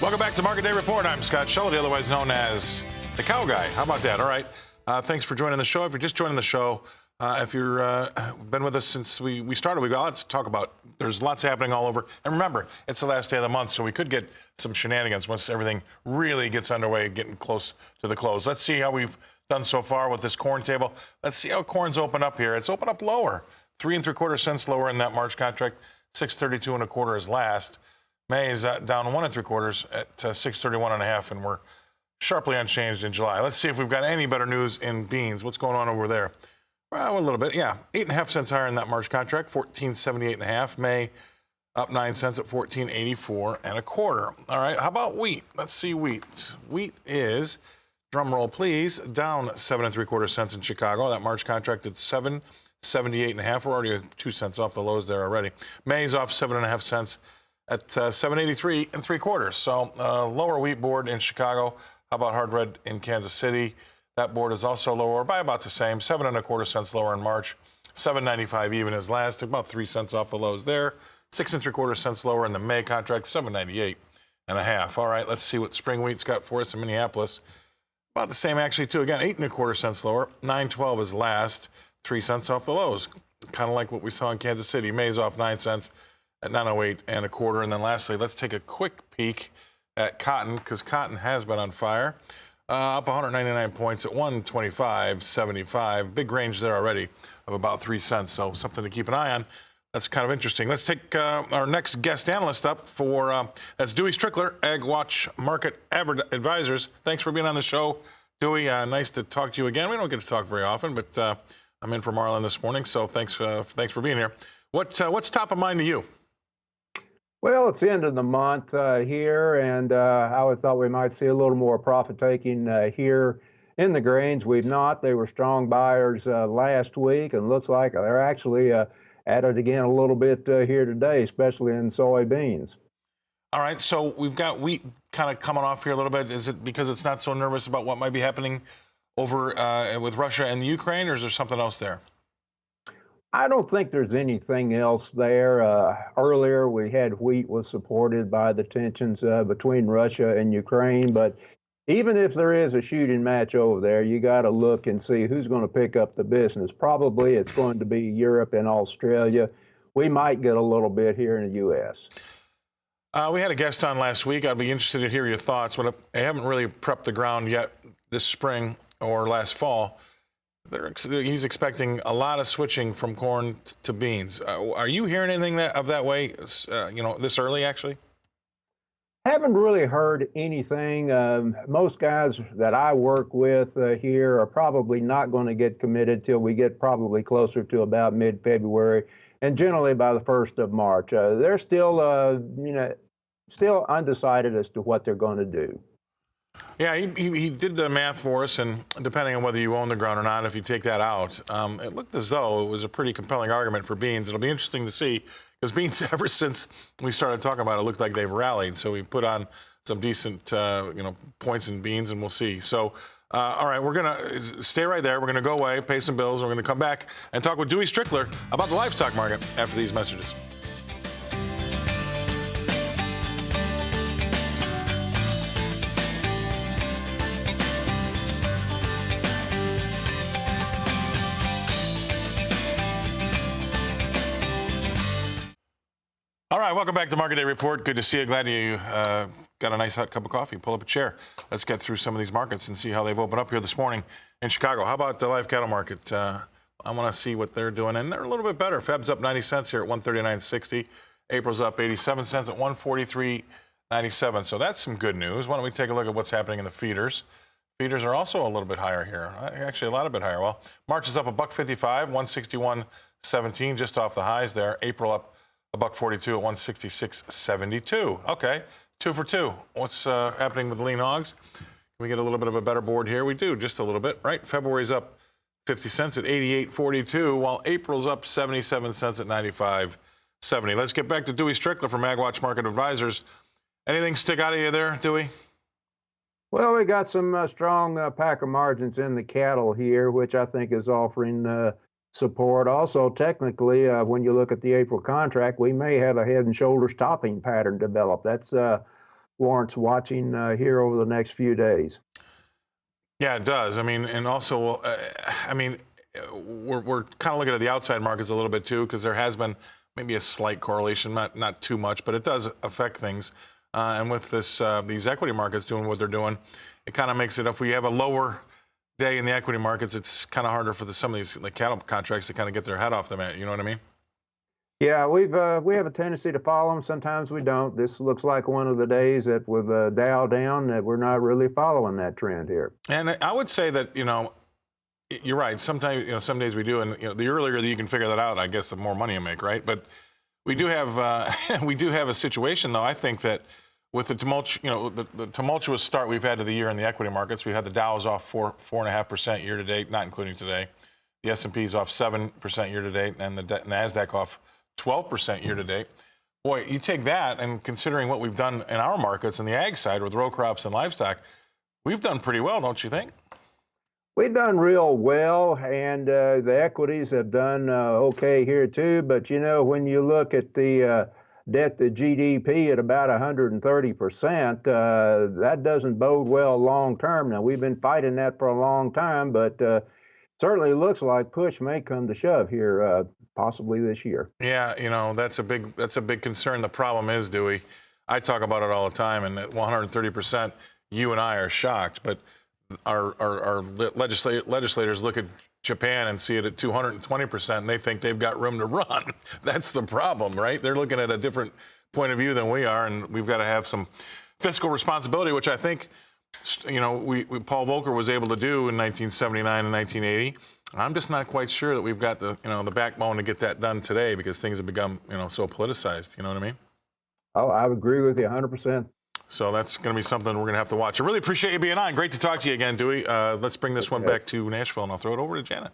Welcome back to Market Day Report. I'm Scott Shelby, otherwise known as the Cow Guy. How about that? All right. Thanks for joining the show. If you're just joining the show, if you're been with us since we started, we've got lots to talk about. There's lots happening all over. And remember, it's the last day of the month, so we could get some shenanigans once everything really gets underway, getting close to the close. Let's see how we've done so far with this corn table. Let's see how corn's open up here. It's open up lower, 3 3/4 cents lower in that March contract. 6.32 1/4 is last. May is down 1 3/4 at 6.31 1/2, and we're sharply unchanged in July. Let's see if we've got any better news in beans. What's going on over there? Well, a little bit, yeah. 8.5 cents higher in that March contract, 14.78 1/2. May up 9 cents at 14.84 1/4. All right, how about wheat? Let's see wheat. Wheat is, drum roll please, down 7 3/4 cents in Chicago. That March contract at 7.78 1/2. We're already 2 cents off the lows there already. May's off 7.5 cents at 7.83 3/4. So lower wheat board in Chicago. How about hard red in Kansas City? That board is also lower by about the same, 7 1/4 cents lower in March. 7.95 even as last, about 3 cents off the lows there. 6 3/4 cents lower in the May contract, 7.98 1/2. All right, let's see what spring wheat's got for us in Minneapolis. About the same actually too. Again, 8 1/4 cents lower. 9.12 is last, 3 cents off the lows. Kind of like what we saw in Kansas City. May's off 9 cents at 9.08 1/4. And then lastly, let's take a quick peek at cotton, because cotton has been on fire. Up 199 points at 125.75. Big range there already of about 3 cents. So something to keep an eye on. That's kind of interesting. Let's take our next guest analyst up for, that's Dewey Strickler, Ag Watch Market Advisors. Thanks for being on the show, Dewey. Nice to talk to you again. We don't get to talk very often, but I'm in for Marlon this morning, so thanks for being here. What's top of mind to you? Well, it's the end of the month here, and I would thought we might see a little more profit taking here in the grains. We've not. They were strong buyers last week, and looks like they're actually at it again a little bit here today, especially in soybeans. All right, so we've got wheat kind of coming off here a little bit. Is it because it's not so nervous about what might be happening over with Russia and Ukraine, or is there something else there? I don't think there's anything else there. Earlier, we had wheat was supported by the tensions between Russia and Ukraine, but even if there is a shooting match over there, you got to look and see who's going to pick up the business. Probably it's going to be Europe and Australia. We might get a little bit here in the U.S. We had a guest on last week. I'd be interested to hear your thoughts. But I haven't really prepped the ground yet this spring or last fall. He's expecting a lot of switching from corn to beans. Are you hearing anything of that way, this early, actually? Haven't really heard anything. Most guys that I work with here are probably not going to get committed till we get probably closer to about mid-February, and generally by the 1st of March. They're still, still undecided as to what they're going to do. Yeah, he did the math for us, and depending on whether you own the ground or not, if you take that out, it looked as though it was a pretty compelling argument for beans. It'll be interesting to see, because beans, ever since we started talking about it, looked like they've rallied. So we put on some decent, points in beans, and we'll see. So, all right, we're going to stay right there. We're going to go away, pay some bills. We're going to come back and talk with Dewey Strickler about the livestock market after these messages. All right, welcome back to Market Day Report. Good to see you. Glad you got a nice hot cup of coffee. Pull up a chair. Let's get through some of these markets and see how they've opened up here this morning in Chicago. How about the live cattle market? I want to see what they're doing, and they're a little bit better. Feb's up 90 cents here at 139.60. April's up 87 cents at 143.97. So that's some good news. Why don't we take a look at what's happening in the feeders? Feeders are also a little bit higher here. Actually, a lot bit higher. Well, March is up $1.55, 161.17, just off the highs there. April up $1.42 at 166.72. Okay, 2 for 2. What's happening with lean hogs? Can we get a little bit of a better board here? We do, just a little bit, right? February's up 50 cents at 88.42, while April's up 77 cents at 95.70. Let's get back to Dewey Strickler from AgWatch Market Advisors. Anything stick out of you there, Dewey? Well, we got some strong packer margins in the cattle here, which I think is offering support. Also, technically, when you look at the April contract, we may have a head and shoulders topping pattern develop. That's warrants watching here over the next few days. Yeah, it does. I mean, and also, we're kind of looking at the outside markets a little bit too, because there has been maybe a slight correlation, not too much, but it does affect things. And with this, these equity markets doing what they're doing, it kind of makes it, if we have a lower day in the equity markets, it's kind of harder for some of these like cattle contracts to kind of get their head off the mat. You know what I mean? Yeah, we have a tendency to follow them. Sometimes we don't. This looks like one of the days that with Dow down that we're not really following that trend here. And I would say that, you're right. Sometimes, some days we do, and the earlier that you can figure that out, I guess the more money you make, right? But we do have we do have a situation, though. I think that with the tumultuous start we've had to the year in the equity markets, we had the Dow's off 4.5% year to date, not including today. The S&P's off 7% year to date, and the Nasdaq off 12% year to date. Boy, you take that, and considering what we've done in our markets on the ag side with row crops and livestock, we've done pretty well, don't you think? We've done real well, and the equities have done okay here too. But when you look at the debt to GDP at about 130%, that doesn't bode well long term. Now we've been fighting that for a long time, but certainly looks like push may come to shove here, possibly this year. Yeah, that's a big concern. The problem is, Dewey, I talk about it all the time, and at 130%, you and I are shocked, but our legislators look at Japan and see it at 220%, and they think they've got room to run. That's the problem, right? They're looking at a different point of view than we are, and we've got to have some fiscal responsibility, which I think, Paul Volcker was able to do in 1979 and 1980. I'm just not quite sure that we've got the backbone to get that done today, because things have become, so politicized. You know what I mean? Oh, I would agree with you 100%. So that's going to be something we're going to have to watch. I really appreciate you being on. Great to talk to you again, Dewey. Let's bring this one back to Nashville, and I'll throw it over to Janet.